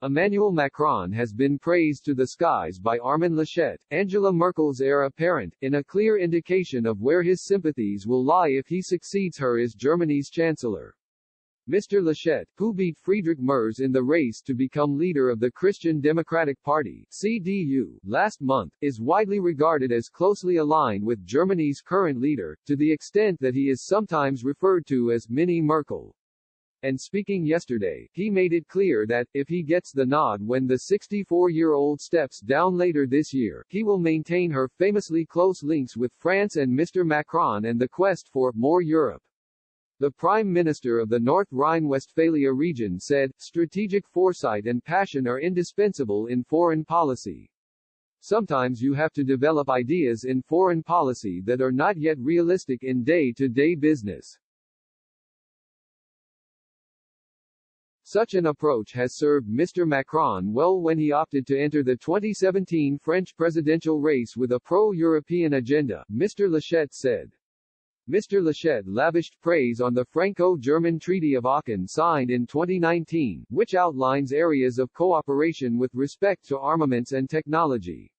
Emmanuel Macron has been praised to the skies by Armin Laschet, Angela Merkel's heir apparent, in a clear indication of where his sympathies will lie if he succeeds her as Germany's chancellor. Mr. Laschet, who beat Friedrich Merz in the race to become leader of the Christian Democratic Party (CDU) last month, is widely regarded as closely aligned with Germany's current leader, to the extent that he is sometimes referred to as Mini-Merkel. And speaking yesterday, he made it clear that, if he gets the nod when the 64-year-old steps down later this year, he will maintain her famously close links with France and Mr. Macron and the quest for more Europe. The Prime Minister of the North Rhine-Westphalia region said, "Strategic foresight and passion are indispensable in foreign policy. Sometimes you have to develop ideas in foreign policy that are not yet realistic in day-to-day business." Such an approach has served Mr. Macron well when he opted to enter the 2017 French presidential race with a pro-European agenda, Mr. Laschet said. Mr. Laschet lavished praise on the Franco-German Treaty of Aachen signed in 2019, which outlines areas of cooperation with respect to armaments and technology.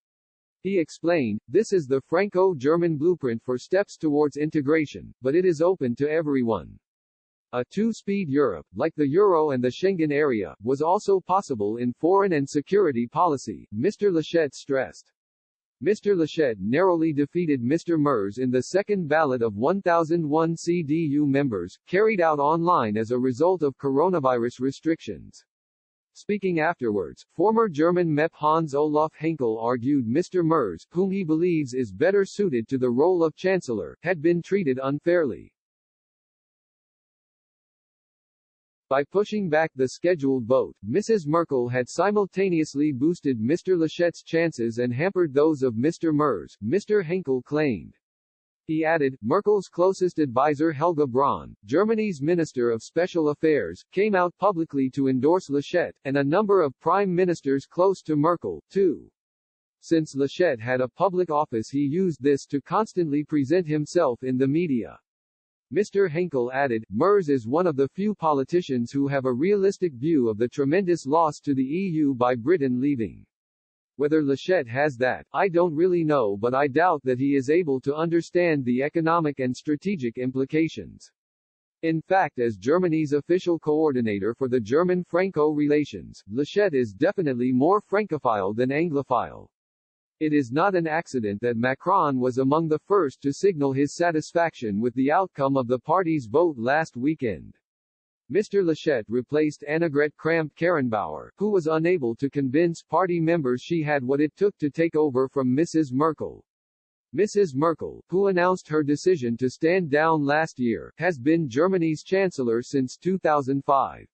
He explained, "This is the Franco-German blueprint for steps towards integration, but it is open to everyone. A two-speed Europe, like the Euro and the Schengen area, was also possible in foreign and security policy," Mr. Laschet stressed. Mr. Laschet narrowly defeated Mr. Merz in the second ballot of 1,001 CDU members, carried out online as a result of coronavirus restrictions. Speaking afterwards, former German MEP Hans-Olaf Henkel argued Mr. Merz, whom he believes is better suited to the role of chancellor, had been treated unfairly. By pushing back the scheduled vote, Mrs. Merkel had simultaneously boosted Mr. Laschet's chances and hampered those of Mr. Merz, Mr. Henkel claimed. He added, Merkel's closest advisor Helga Braun, Germany's Minister of Special Affairs, came out publicly to endorse Laschet, and a number of prime ministers close to Merkel, too. Since Laschet had a public office, he used this to constantly present himself in the media. Mr. Henkel added, Merz is one of the few politicians who have a realistic view of the tremendous loss to the EU by Britain leaving. Whether Laschet has that, I don't really know, but I doubt that he is able to understand the economic and strategic implications. In fact, as Germany's official coordinator for the German-Franco relations, Laschet is definitely more Francophile than Anglophile. It is not an accident that Macron was among the first to signal his satisfaction with the outcome of the party's vote last weekend. Mr. Laschet replaced Annegret Kramp-Karrenbauer, who was unable to convince party members she had what it took to take over from Mrs. Merkel. Mrs. Merkel, who announced her decision to stand down last year, has been Germany's chancellor since 2005.